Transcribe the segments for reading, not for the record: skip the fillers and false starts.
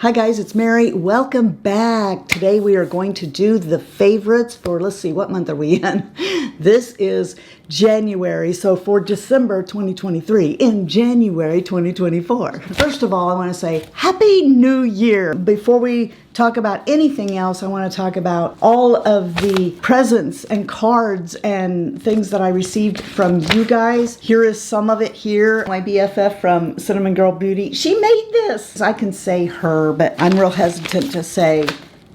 Hi guys, it's Mary. Welcome back. Today we are going to do the favorites for, let's see, what month are we in? This is January, so for December 2023, in January 2024. First of all, I want to say Happy New Year. Before we talk about anything else, I want to talk about all of the presents and cards and things that I received from you guys. Here is some of it here. My BFF from Cinnamon Girl Beauty. She made this. I can say her, but I'm real hesitant to say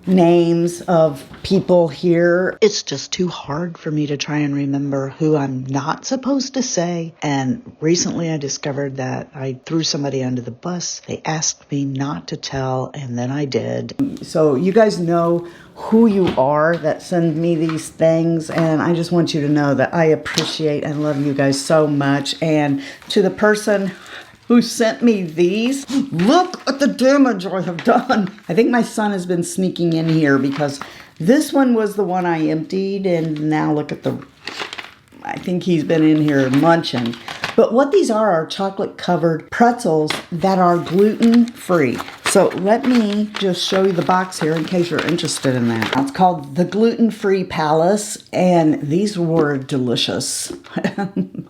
names of people here. It's just too hard for me to try and remember who I'm not supposed to say. And recently I discovered that I threw somebody under the bus. They asked me not to tell, and then I did. So you guys know who you are that send me these things, and I just want you to know that I appreciate and love you guys so much. And to the person who sent me these, look at the damage I have done. I think my son has been sneaking in here because this one was the one I emptied, and now look at the, I think he's been in here munching. But what these are chocolate covered pretzels that are gluten free. So let me just show you the box here in case you're interested in that. It's called the Gluten Free Palace, and these were delicious,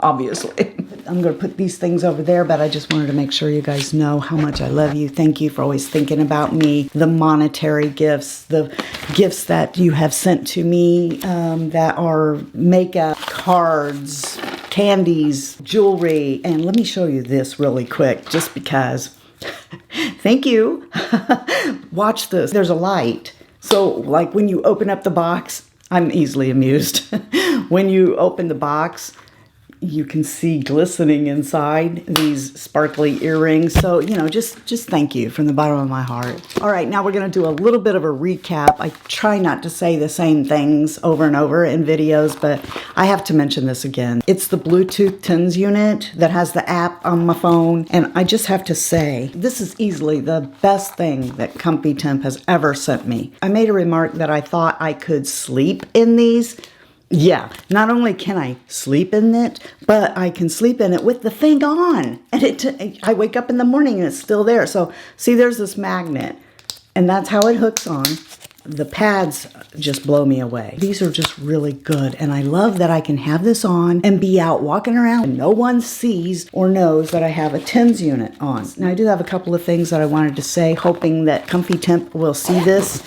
obviously. I'm going to put these things over there, but I just wanted to make sure you guys know how much I love you. Thank you for always thinking about me. The monetary gifts, the gifts that you have sent to me that are makeup, cards, candies, jewelry. And let me show you this really quick, just because. Thank you. Watch this. There's a light. So like when you open up the box, I'm easily amused. When you open the box, you can see glistening inside these sparkly earrings. So, you know, just thank you from the bottom of my heart. All right, now we're going to do a little bit of a recap. I try not to say the same things over and over in videos, but I have to mention this again. It's the Bluetooth TENS unit that has the app on my phone. And I just have to say, this is easily the best thing that Comfy Temp has ever sent me. I made a remark that I thought I could sleep in these. Yeah, not only can I sleep in it, but I can sleep in it with the thing on. And I wake up in the morning and it's still there. So see, there's this magnet, and that's how it hooks on. The pads just blow me away. These are just really good, and I love that I can have this on and be out walking around and no one sees or knows that I have a TENS unit on. Now I do have a couple of things that I wanted to say, hoping that Comfy Temp will see this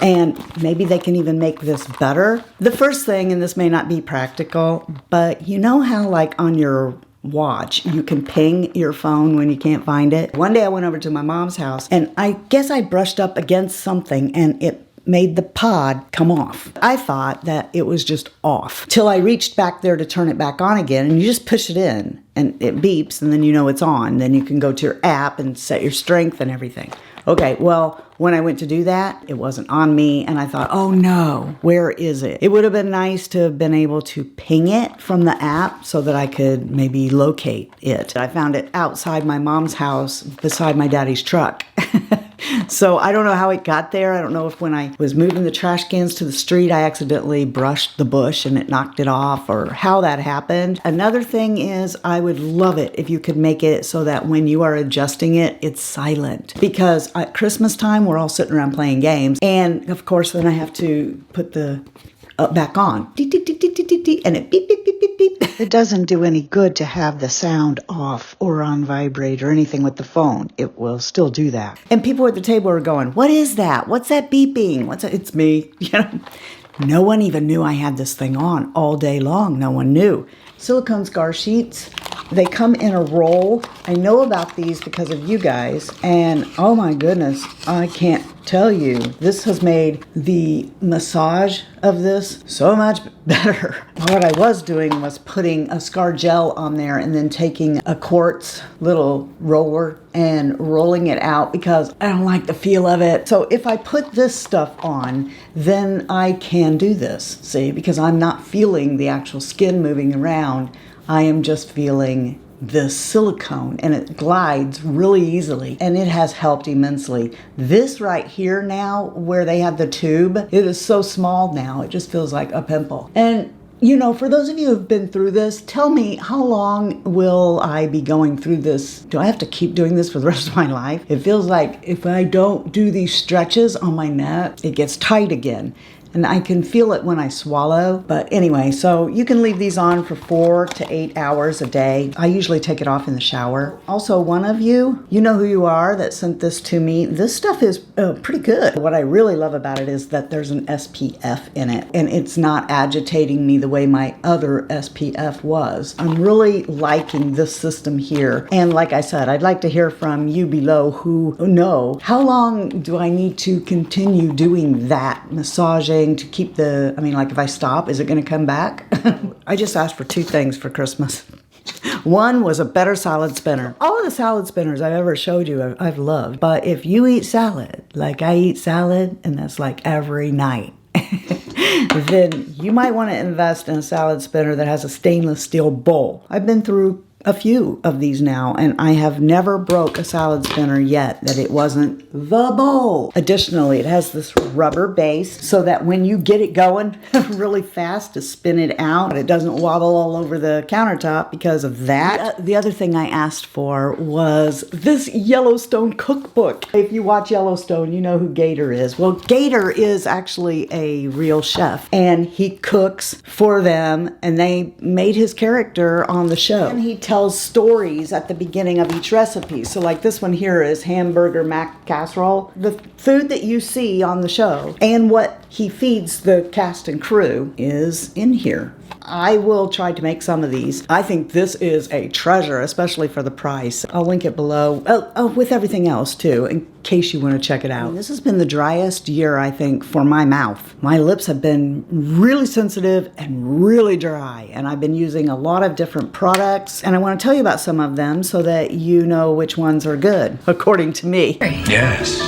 and maybe they can even make this better. The first thing, and this may not be practical, but you know how like on your watch you can ping your phone when you can't find it? One day I went over to my mom's house, and I guess I brushed up against something and it made the pod come off. I thought that it was just off till I reached back there to turn it back on again, and you just push it in and it beeps, and then you know it's on. Then you can go to your app and set your strength and everything. Okay, well, when I went to do that, it wasn't on me, and I thought, oh no, where is it? It would have been nice to have been able to ping it from the app so that I could maybe locate it. I found it outside my mom's house beside my daddy's truck. So I don't know how it got there. I don't know if when I was moving the trash cans to the street, I accidentally brushed the bush and it knocked it off, or how that happened. Another thing is, I would love it if you could make it so that when you are adjusting it, it's silent. Because at Christmas time, we're all sitting around playing games. And of course, then I have to put the back on. And it beep, beep, beep, beep, beep. It doesn't do any good to have the sound off or on vibrate or anything with the phone. It will still do that. And people at the table are going, what is that? What's that beeping? What's that? It's me. You know, no one even knew I had this thing on all day long. No one knew. Silicone scar sheets. They come in a roll. I know about these because of you guys, and oh my goodness, I can't tell you. This has made the massage of this so much better. What I was doing was putting a scar gel on there and then taking a quartz little roller and rolling it out because I don't like the feel of it. So if I put this stuff on, then I can do this, see, because I'm not feeling the actual skin moving around. I am just feeling the silicone, and it glides really easily, and it has helped immensely. This right here now, where they have the tube, it is so small now, it just feels like a pimple. And You know, for those of you who've been through this, tell me, how long will I be going through this? Do I have to keep doing this for the rest of my life? It feels like if I don't do these stretches on my neck, it gets tight again. And I can feel it when I swallow. But anyway, so you can leave these on for 4 to 8 hours a day. I usually take it off in the shower. Also, one of you, you know who you are, that sent this to me. This stuff is pretty good. What I really love about it is that there's an SPF in it, and it's not agitating me the way my other SPF was. I'm really liking this system here. And like I said, I'd like to hear from you below who know, how long do I need to continue doing that massaging to keep the, I mean, like if I stop, is it going to come back? I just asked for 2 things for Christmas. One was a better salad spinner. All of the salad spinners I've ever showed you, I've loved. But if you eat salad, like I eat salad, and that's like every night, then you might want to invest in a salad spinner that has a stainless steel bowl. I've been through a few of these now, and I have never broke a salad spinner yet that it wasn't the bowl. Additionally, it has this rubber base so that when you get it going really fast to spin it out, it doesn't wobble all over the countertop because of that. The other thing I asked for was this Yellowstone cookbook. If you watch Yellowstone, you know who Gator is. Well, Gator is actually a real chef, and he cooks for them, and they made his character on the show. And he tells stories at the beginning of each recipe. So like this one here is hamburger mac casserole. The food that you see on the show and what he feeds the cast and crew is in here. I will try to make some of these. I think this is a treasure, especially for the price. I'll link it below. Oh, with everything else too, in case you want to check it out. This has been the driest year, I think, for my mouth. My lips have been really sensitive and really dry, and I've been using a lot of different products, and I want to tell you about some of them so that you know which ones are good, according to me. Yes.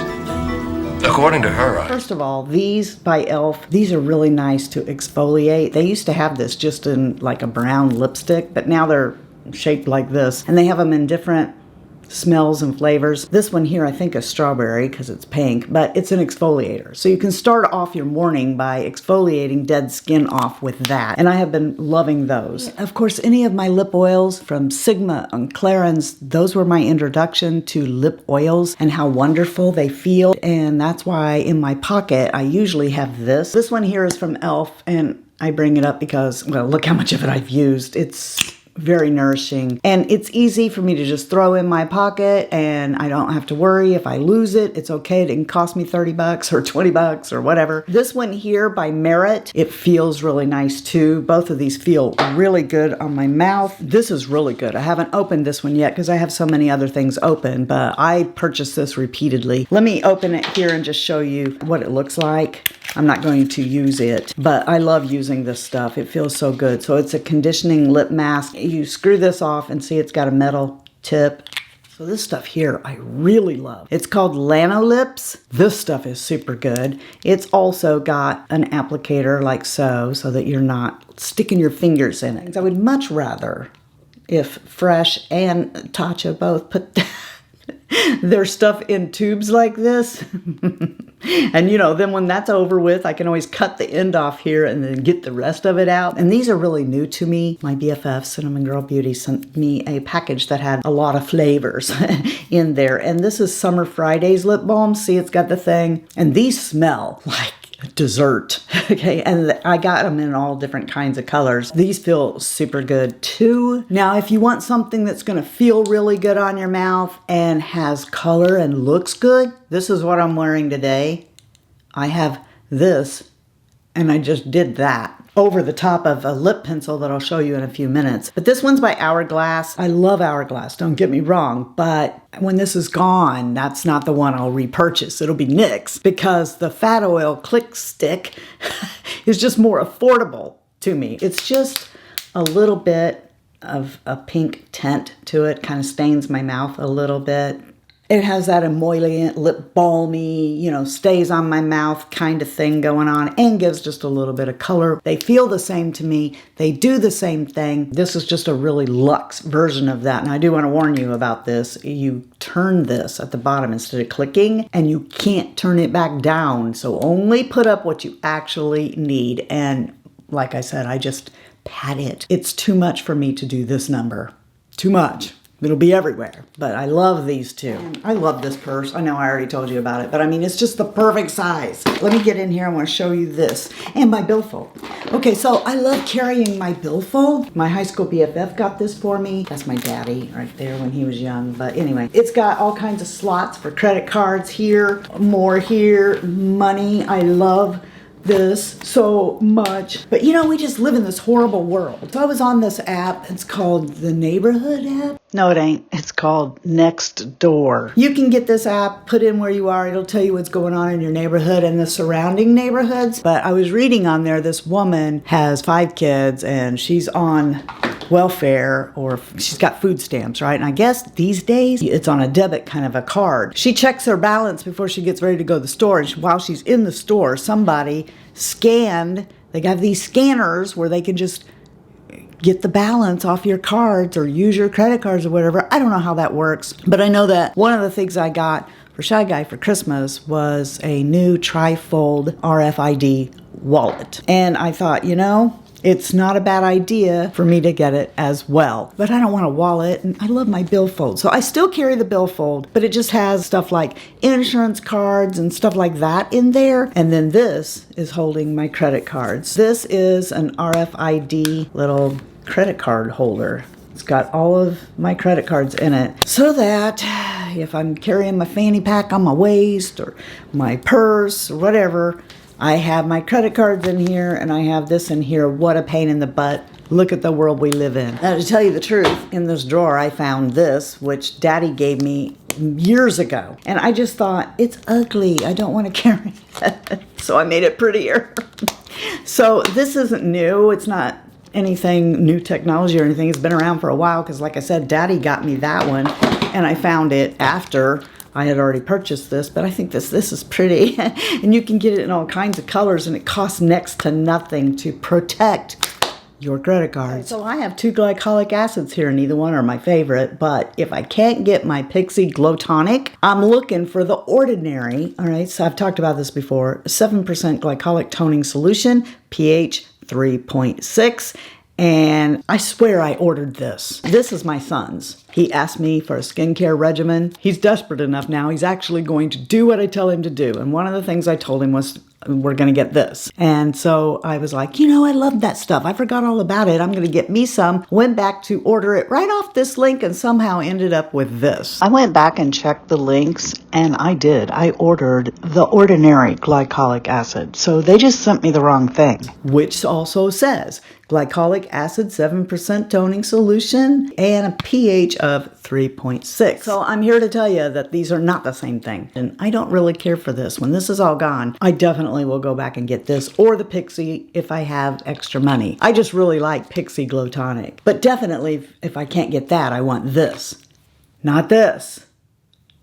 According to her. First of all, these by e.l.f., these are really nice to exfoliate. They used to have this just in like a brown lipstick, but now they're shaped like this. And they have them in different smells and flavors. This one here I think is strawberry because it's pink, but it's an exfoliator. So you can start off your morning by exfoliating dead skin off with that. And I have been loving those. Of course, any of my lip oils from Sigma and Clarins, those were my introduction to lip oils and how wonderful they feel. And that's why in my pocket, I usually have this. This one here is from e.l.f. and I bring it up because, well, look how much of it I've used. It's very nourishing, and it's easy for me to just throw in my pocket, and I don't have to worry if I lose it. It's okay. It can cost me 30 bucks or 20 bucks or whatever. This one here by Merit, it feels really nice too. Both of these feel really good on my mouth. This is really good. I haven't opened this one yet because I have so many other things open, but I purchased this repeatedly. Let me open it here and just show you what it looks like. I'm not going to use it, but I love using this stuff. It feels so good. So it's a conditioning lip mask. You screw this off and see it's got a metal tip. So this stuff here I really love. It's called Lanolips. This stuff is super good. It's also got an applicator like so that you're not sticking your fingers in it. I would much rather if Fresh and Tatcha both put their stuff in tubes like this. And you know, then when that's over with, I can always cut the end off here and then get the rest of it out. And these are really new to me. My BFF, Cinnamon Girl Beauty, sent me a package that had a lot of flavors in there. And this is Summer Fridays lip balm. See, it's got the thing. And these smell like dessert. Okay, and I got them in all different kinds of colors. These feel super good too. Now, if you want something that's going to feel really good on your mouth and has color and looks good, this is what I'm wearing today. I have this, and I just did that over the top of a lip pencil that I'll show you in a few minutes. But this one's by Hourglass. I love Hourglass, don't get me wrong, but when this is gone, that's not the one I'll repurchase. It'll be NYX because the Fat Oil Click Stick is just more affordable to me. It's just a little bit of a pink tint to it, kind of stains my mouth a little bit. It has that emollient, lip balmy, you know, stays on my mouth kind of thing going on and gives just a little bit of color. They feel the same to me. They do the same thing. This is just a really luxe version of that. And I do want to warn you about this. You turn this at the bottom instead of clicking, and you can't turn it back down. So only put up what you actually need. And like I said, I just pat it. It's too much for me to do this number. Too much. It'll be everywhere. But I love these two. I love this purse. I know I already told you about it, but I mean, it's just the perfect size. Let me get in here. I want to show you this. And my billfold. Okay, so I love carrying my billfold. My high school BFF got this for me. That's my daddy right there when he was young. But anyway, it's got all kinds of slots for credit cards here, more here, money. I love this so much. But you know, we just live in this horrible world. So I was on this app. It's called the Neighborhood app. No, it ain't. It's called Nextdoor. You can get this app, put in where you are. It'll tell you what's going on in your neighborhood and the surrounding neighborhoods. But I was reading on there, this woman has 5 kids and she's on welfare, or she's got food stamps, right? And I guess these days it's on a debit kind of a card. She checks her balance before she gets ready to go to the store. And while she's in the store, somebody scanned, they got these scanners where they can just get the balance off your cards or use your credit cards or whatever. I don't know how that works, but I know that one of the things I got for Shy Guy for Christmas was a new Trifold RFID wallet. And I thought, you know, it's not a bad idea for me to get it as well. But I don't want a wallet, and I love my billfold. So I still carry the billfold, but it just has stuff like insurance cards and stuff like that in there. And then this is holding my credit cards. This is an RFID little credit card holder. It's got all of my credit cards in it so that if I'm carrying my fanny pack on my waist or my purse or whatever, I have my credit cards in here and I have this in here. What a pain in the butt. Look at the world we live in. Now, to tell you the truth, in this drawer I found this, which Daddy gave me years ago. And I just thought, it's ugly. I don't want to carry it. So I made it prettier. So this isn't new. It's not anything new technology or anything. It's been around for a while because, like I said, Daddy got me that one. And I found it after I had already purchased this, but I think this is pretty. And you can get it in all kinds of colors, and it costs next to nothing to protect your credit cards. So I have 2 glycolic acids here, and neither one are my favorite. But if I can't get my Pixie Glow Tonic, I'm looking for the Ordinary. All right, so I've talked about this before. 7% glycolic toning solution, pH 3.6. And I swear I ordered this. This is my son's. He asked me for a skincare regimen. He's desperate enough now. He's actually going to do what I tell him to do. And one of the things I told him was, we're going to get this. And so I was like, you know, I love that stuff. I forgot all about it. I'm going to get me some. Went back to order it right off this link and somehow ended up with this. I went back and checked the links, and I did. I ordered the Ordinary glycolic acid. So they just sent me the wrong thing, which also says glycolic acid, 7% toning solution, and a pH of 3.6. So I'm here to tell you that these are not the same thing. And I don't really care for this. When this is all gone, I definitely will go back and get this or the Pixie if I have extra money. I just really like Pixie Glow Tonic. But definitely, if I can't get that, I want this. Not this.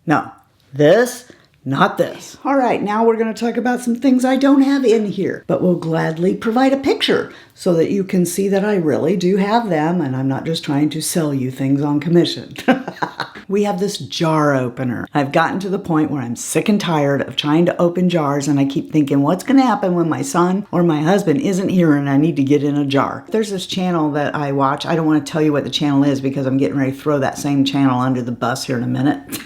No. This. Not this. All right, now we're going to talk about some things I don't have in here, but will gladly provide a picture so that you can see that I really do have them and I'm not just trying to sell you things on commission. We have this jar opener. I've gotten to the point where I'm sick and tired of trying to open jars, and I keep thinking, what's going to happen when my son or my husband isn't here and I need to get in a jar? There's this channel that I watch. I don't want to tell you what the channel is because I'm getting ready to throw that same channel under the bus here in a minute.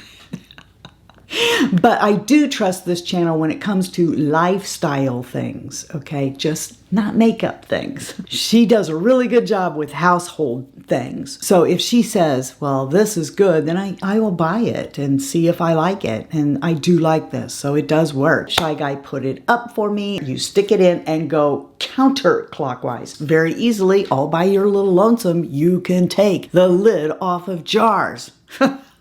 But I do trust this channel when it comes to lifestyle things, okay? Just not makeup things. She does a really good job with household things. So if she says, well, this is good, then I will buy it and see if I like it. And I do like this, so it does work. Shy Guy put it up for me. You stick it in and go counterclockwise. Very easily, all by your little lonesome, you can take the lid off of jars.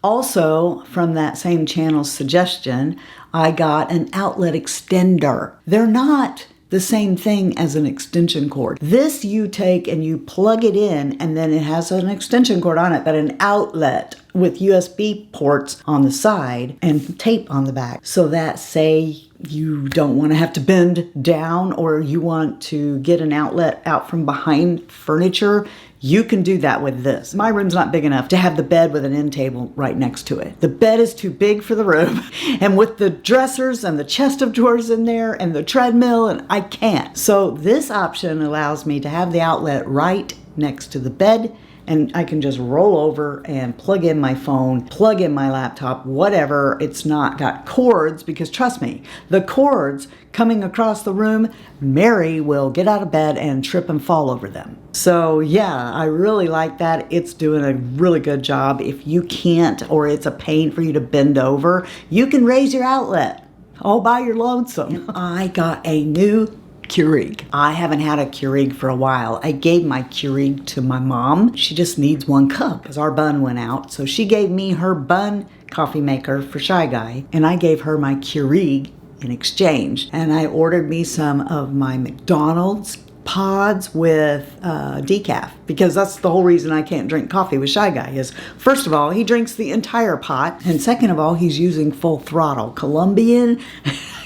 Also, from that same channel's suggestion, I got an outlet extender. They're not the same thing as an extension cord. This you take and you plug it in, and then it has an extension cord on it, but an outlet with USB ports on the side and tape on the back, so that say you don't want to have to bend down or you want to get an outlet out from behind furniture, you can do that with this. My room's not big enough to have the bed with an end table right next to it. The bed is too big for the room, and with the dressers and the chest of drawers in there and the treadmill, and I can't. So this option allows me to have the outlet right next to the bed, and I can just roll over and plug in my phone, plug in my laptop, whatever. It's not got cords, because trust me, the cords coming across the room, Mary will get out of bed and trip and fall over them. So yeah, I really like that. It's doing a really good job. If you can't, or it's a pain for you to bend over, you can raise your outlet all by your lonesome. I got a new Keurig. I haven't had a Keurig for a while. I gave my Keurig to my mom. She just needs 1 cup because our bun went out. So she gave me her bun coffee maker for Shy Guy, and I gave her my Keurig in exchange. And I ordered me some of my McDonald's pods with decaf, because that's the whole reason I can't drink coffee with Shy Guy is, first of all, he drinks the entire pot, and second of all, he's using full throttle Colombian,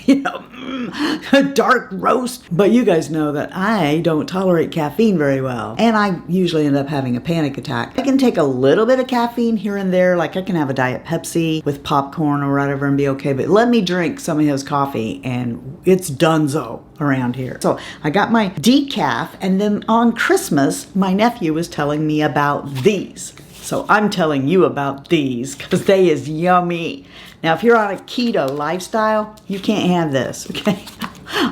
you know, dark roast. But you guys know that I don't tolerate caffeine very well, and I usually end up having a panic attack. I can take a little bit of caffeine here and there, like I can have a Diet Pepsi with popcorn or whatever and be okay, but let me drink some of his coffee and it's donezo around here. So I got my decaf, and then on Christmas my nephew was telling me about these. So I'm telling you about these because they is yummy. Now, if you're on a keto lifestyle, you can't have this, okay?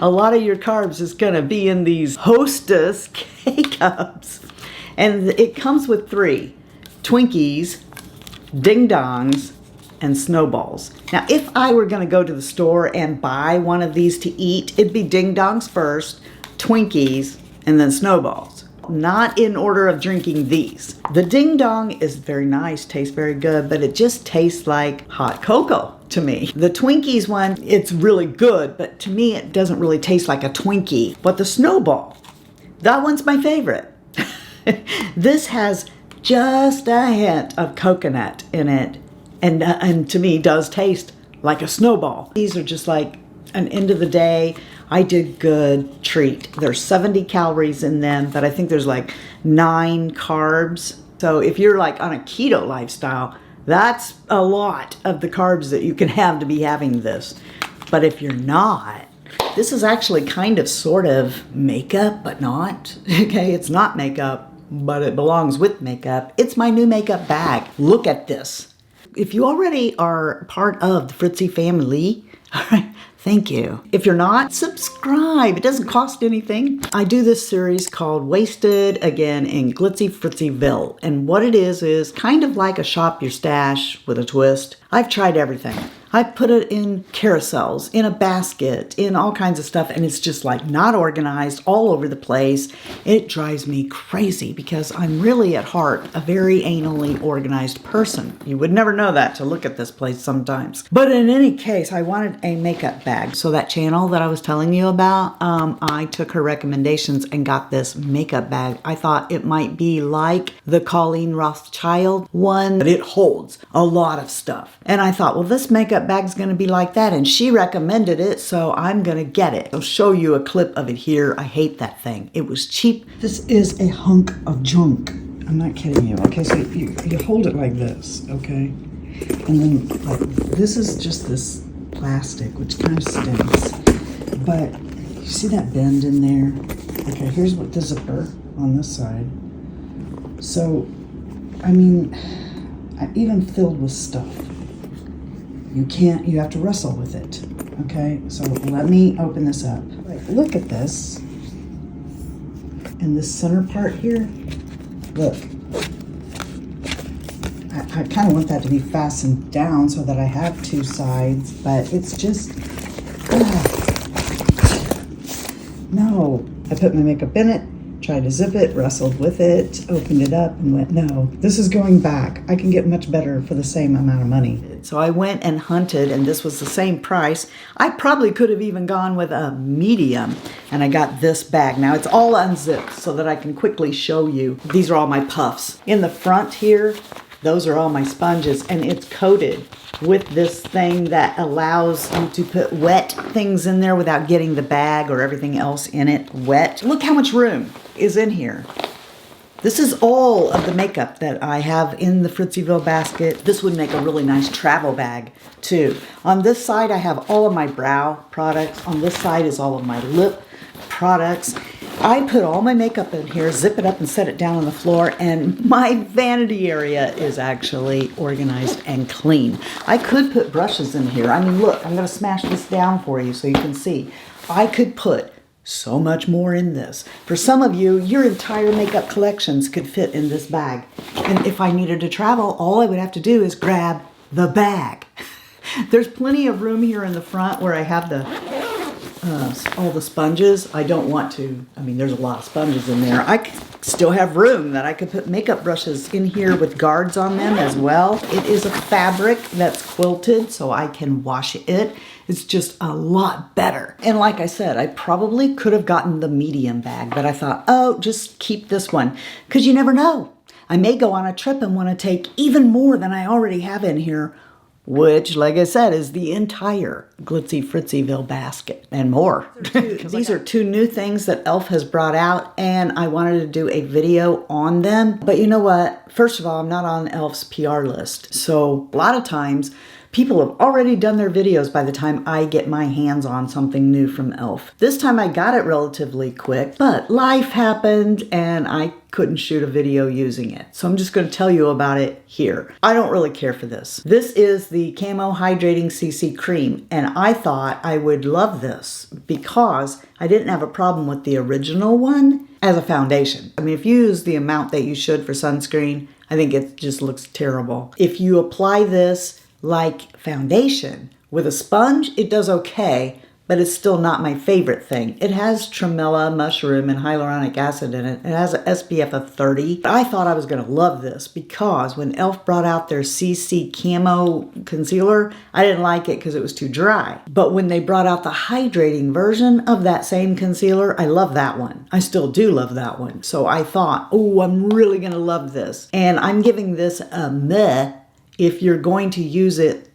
A lot of your carbs is gonna be in these Hostess K-Cups. And it comes with 3, Twinkies, Ding Dongs, and Snowballs. Now, if I were gonna go to the store and buy one of these to eat, it'd be Ding Dongs first, Twinkies, and then Snowballs. Not in order of drinking these. The Ding Dong is very nice, tastes very good, but it just tastes like hot cocoa to me. The Twinkies one, it's really good, but to me it doesn't really taste like a Twinkie. But the Snowball, that one's my favorite. This has just a hint of coconut in it, and to me does taste like a Snowball. These are just like an end of the day, I did good treat. There's 70 calories in them, but I think there's like 9 carbs. So if you're like on a keto lifestyle, that's a lot of the carbs that you can have to be having this. But if you're not, this is actually kind of sort of makeup, but not. Okay, it's not makeup, but it belongs with makeup. It's my new makeup bag. Look at this. If you already are part of the Fritzy family, all right, thank you. If you're not, subscribe. It doesn't cost anything. I do this series called Wasted, again, in Glitzy Fritzyville. And what it is kind of like a shop your stash with a twist. I've tried everything. I put it in carousels, in a basket, in all kinds of stuff, and it's just like not organized, all over the place. It drives me crazy because I'm really at heart a very anally organized person. You would never know that to look at this place sometimes. But in any case, I wanted a makeup bag. So that channel that I was telling you about, I took her recommendations and got this makeup bag. I thought it might be like the Colleen Rothschild one, but it holds a lot of stuff. And I thought, well, this makeup bag's gonna be like that, and she recommended it, so I'm gonna get it. I'll show you a clip of it here. I hate that thing. It was cheap. This is a hunk of junk. I'm not kidding you. Okay, so you hold it like this, okay? And then like this is just this plastic, which kind of stinks. But you see that bend in there? Okay, here's what the zipper on this side. So, I mean, even filled with stuff. You have to wrestle with it, okay? So let me open this up. Like, look at this. And this center part here, look. I kind of want that to be fastened down so that I have 2 sides, but it's just, no. I put my makeup in it, tried to zip it, wrestled with it, opened it up, and went, no, this is going back. I can get much better for the same amount of money. So I went and hunted, and this was the same price. I probably could have even gone with a medium, and I got this bag. Now it's all unzipped so that I can quickly show you. These are all my puffs. In the front here, Those are all my sponges, and it's coated with this thing that allows you to put wet things in there without getting the bag or everything else in it wet. Look how much room is in here. This is all of the makeup that I have in the Fritzyville basket. This would make a really nice travel bag too. On this side, I have all of my brow products. On this side is all of my lip products. I put all my makeup in here, zip it up and set it down on the floor, and my vanity area is actually organized and clean. I could put brushes in here. I mean, look, I'm gonna smash this down for you so you can see. I could put so much more in this. For some of you, your entire makeup collections could fit in this bag. And if I needed to travel, all I would have to do is grab the bag. There's plenty of room here in the front where I have the all the sponges. I don't want to, I mean, there's a lot of sponges in there. I still have room that I could put makeup brushes in here with guards on them as well. It is a fabric that's quilted, so I can wash it. It's just a lot better. And like I said, I probably could have gotten the medium bag, but I thought, oh, just keep this one, because you never know. I may go on a trip and want to take even more than I already have in here, which, like I said, is the entire Glitzy Fritzyville basket and more. These are two new things that e.l.f. has brought out, and I wanted to do a video on them. But you know what? First of all, I'm not on e.l.f.'s PR list. So a lot of times, people have already done their videos by the time I get my hands on something new from e.l.f. This time I got it relatively quick, but life happened and I couldn't shoot a video using it. So I'm just going to tell you about it here. I don't really care for this. This is the Camo Hydrating CC Cream, and I thought I would love this because I didn't have a problem with the original one as a foundation. I mean, if you use the amount that you should for sunscreen, I think it just looks terrible. If you apply this like foundation with a sponge, it does okay, but it's still not my favorite thing. It has tremella, mushroom, and hyaluronic acid in it. It has an SPF of 30. I thought I was gonna love this because when e.l.f. brought out their CC Camo Concealer, I didn't like it because it was too dry. But when they brought out the hydrating version of that same concealer, I love that one. I still do love that one. So I thought, oh, I'm really gonna love this. And I'm giving this a meh if you're going to use it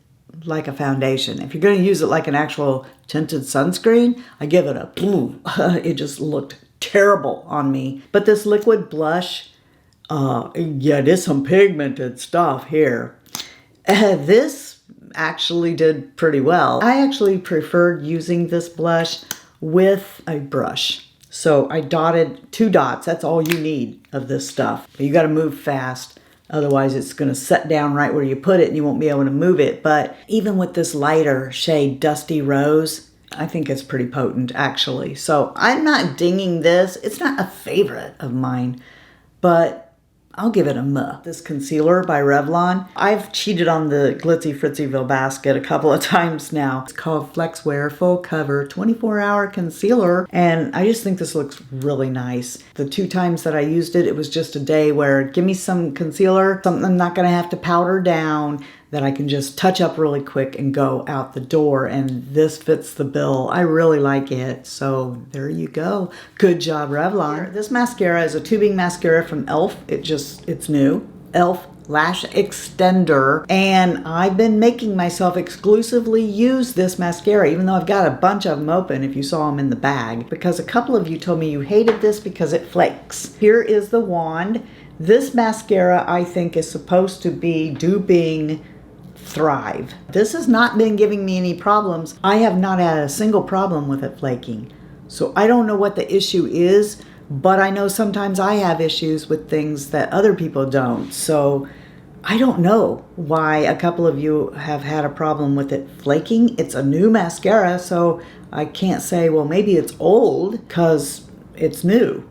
like a foundation. If you're going to use it like an actual tinted sunscreen, I give it a boom. It just looked terrible on me. But this liquid blush, yeah, there's some pigmented stuff here. This actually did pretty well. I actually preferred using this blush with a brush. So I dotted 2 dots. That's all you need of this stuff. You got to move fast. Otherwise, it's going to set down right where you put it and you won't be able to move it. But even with this lighter shade, Dusty Rose, I think it's pretty potent, actually. So I'm not dinging this. It's not a favorite of mine, but I'll give it a meh. This concealer by Revlon. I've cheated on the Glitzy Fritzyville basket a couple of times now. It's called FlexWear Full Cover 24-Hour Concealer, and I just think this looks really nice. The 2 times that I used it, it was just a day where give me some concealer, something I'm not gonna have to powder down, that I can just touch up really quick and go out the door, and this fits the bill. I really like it, so there you go. Good job, Revlon. This mascara is a tubing mascara from e.l.f. It's new. e.l.f. Lash Extender, and I've been making myself exclusively use this mascara, even though I've got a bunch of them open if you saw them in the bag, because a couple of you told me you hated this because it flakes. Here is the wand. This mascara, I think, is supposed to be duping Thrive. This has not been giving me any problems. I have not had a single problem with it flaking. So I don't know what the issue is, but I know sometimes I have issues with things that other people don't. So I don't know why a couple of you have had a problem with it flaking. It's a new mascara, so I can't say, well, maybe it's old because it's new.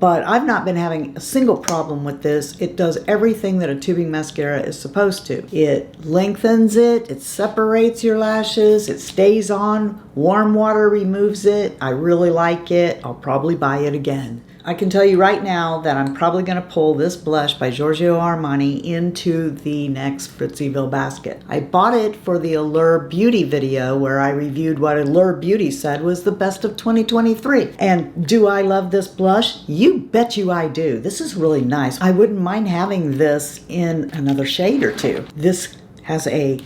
But I've not been having a single problem with this. It does everything that a tubing mascara is supposed to. It lengthens it, it separates your lashes, it stays on, warm water removes it. I really like it. I'll probably buy it again. I can tell you right now that I'm probably going to pull this blush by Giorgio Armani into the next Fritzyville basket. I bought it for the Allure Beauty video where I reviewed what Allure Beauty said was the best of 2023. And do I love this blush? You bet you I do. This is really nice. I wouldn't mind having this in another shade or two. This has a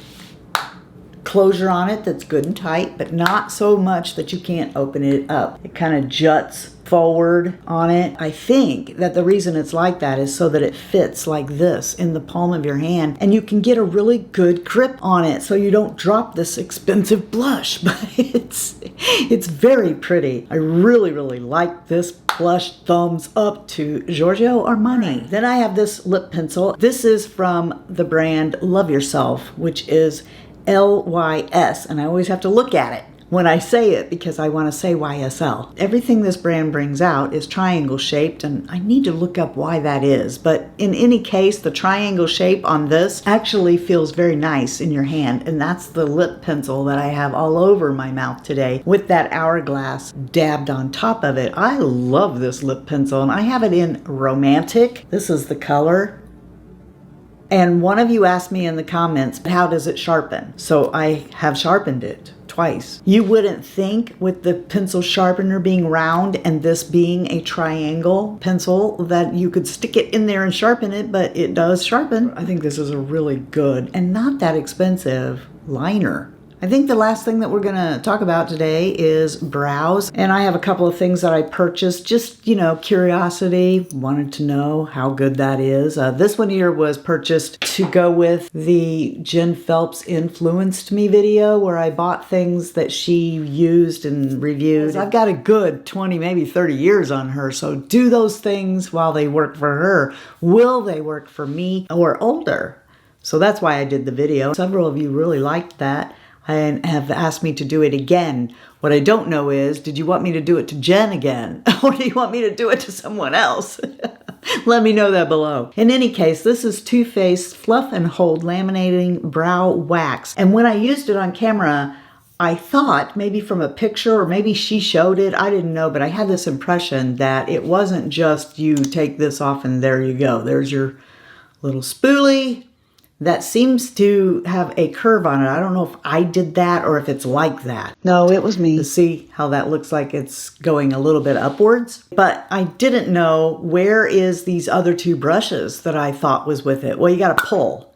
closure on it that's good and tight, but not so much that you can't open it up. It kind of juts forward on it. I think that the reason it's like that is so that it fits like this in the palm of your hand and you can get a really good grip on it so you don't drop this expensive blush. But it's very pretty. I really like this blush. Thumbs up to Giorgio Armani. Then I have this lip pencil. This is from the brand Love Yourself, which is LYS, and I always have to look at it when I say it because I want to say YSL. Everything this brand brings out is triangle shaped, and I need to look up why that is. But in any case, the triangle shape on this actually feels very nice in your hand, and that's the lip pencil that I have all over my mouth today with that Hourglass dabbed on top of it. I love this lip pencil, and I have it in Romantic. This is the color. And one of you asked me in the comments, how does it sharpen? So I have sharpened it twice. You wouldn't think with the pencil sharpener being round and this being a triangle pencil that you could stick it in there and sharpen it, but it does sharpen. I think this is a really good and not that expensive liner. I think the last thing that we're gonna talk about today is brows. And I have a couple of things that I purchased, just, curiosity, wanted to know how good that is. This one here was purchased to go with the Jen Phelps influenced me video where I bought things that she used and reviewed. I've got a good 20, maybe 30 years on her. So do those things while they work for her. Will they work for me or older? So that's why I did the video. Several of you really liked that and have asked me to do it again. What I don't know is, did you want me to do it to Jen again? Or do you want me to do it to someone else? Let me know that below. In any case, this is Too Faced Fluff and Hold Laminating Brow Wax. And when I used it on camera, I thought maybe from a picture or maybe she showed it, I didn't know, but I had this impression that it wasn't just you take this off and there you go. There's your little spoolie. That seems to have a curve on it. I don't know if I did that or if it's like that. No, it was me. To see how that looks like it's going a little bit upwards. But I didn't know where is these other two brushes that I thought was with it. Well, you got to pull.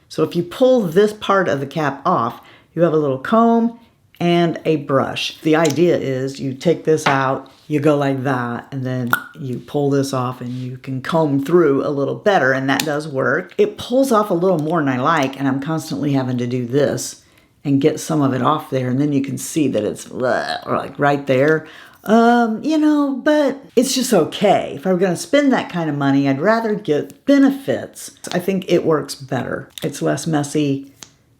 So if you pull this part of the cap off, you have a little comb and a brush. The idea is you take this out, you go like that, and then you pull this off and you can comb through a little better, and that does work. It pulls off a little more than I like, and I'm constantly having to do this and get some of it off there, and then you can see that it's like right there. But it's just okay. If I were gonna spend that kind of money, I'd rather get benefits. I think it works better. It's less messy.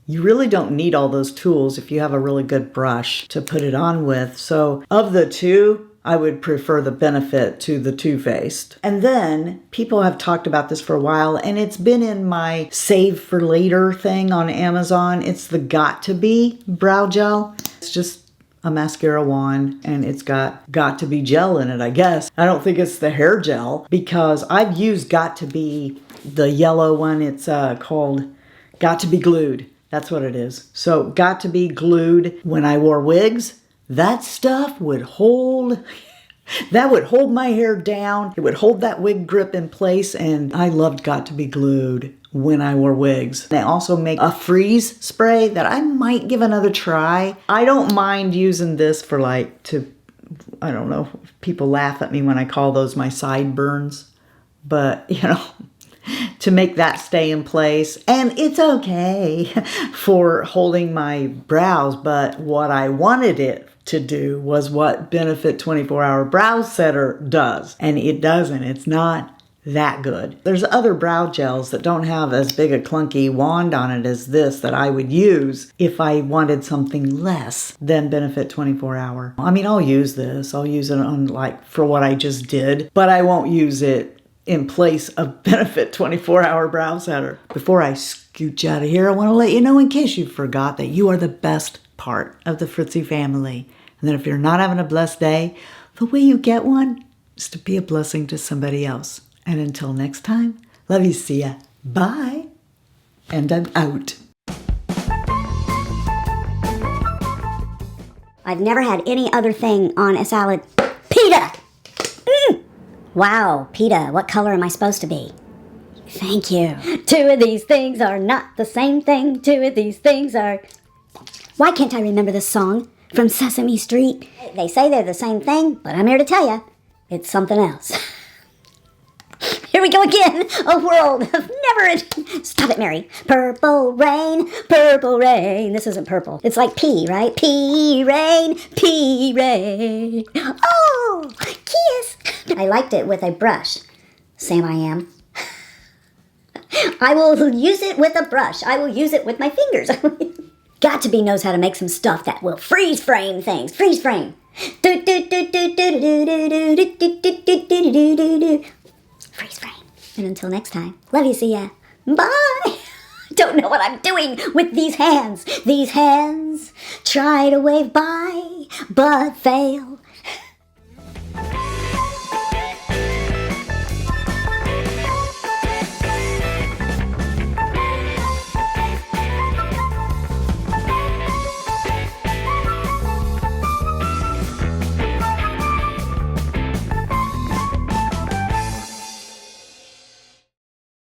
You really don't need all those tools if you have a really good brush to put it on with. So of the two, I would prefer the Benefit to the Too Faced. And then people have talked about this for a while, and it's been in my save for later thing on Amazon. It's the Got To Be brow gel. It's just a mascara wand, and it's got to be gel in it, I guess. I don't think it's the hair gel because I've used Got To Be, the yellow one. It's called Got To Be Glued. That's what it is. So Got To Be Glued. When I wore wigs, that stuff would hold, that would hold my hair down. It would hold that wig grip in place, and I loved Got To Be Glued when I wore wigs. They also make a freeze spray that I might give another try. I don't mind using this for I don't know, people laugh at me when I call those my sideburns, but to make that stay in place. And it's okay for holding my brows, but what I wanted it to do was what Benefit 24-Hour Brow Setter does. And it doesn't. It's not that good. There's other brow gels that don't have as big a clunky wand on it as this that I would use if I wanted something less than Benefit 24-Hour. I mean, I'll use this. I'll use it on for what I just did, but I won't use it in place of Benefit 24-Hour Brow Setter. Before I scooch out of here, I want to let you know, in case you forgot, that you are the best part of the Fritzy family. And that if you're not having a blessed day, the way you get one, is to be a blessing to somebody else. And until next time, love you, see ya. Bye. And I'm out. I've never had any other thing on a salad. Pita! Wow, pita, what color am I supposed to be? Thank you. Two of these things are not the same thing. Two of these things are... Why can't I remember this song from Sesame Street? They say they're the same thing, but I'm here to tell you, it's something else. Here we go again. A world of never... Stop it, Mary. Purple rain, purple rain. This isn't purple. It's like pea, right? Pea rain, pea rain. Oh, kiss. I liked it with a brush. Sam, I am. I will use it with a brush. I will use it with my fingers. Got to be knows how to make some stuff that will freeze frame things. Freeze frame. Freeze frame. And until next time, love you, see ya. Bye. Don't know what I'm doing with these hands. These hands try to wave by, but fail.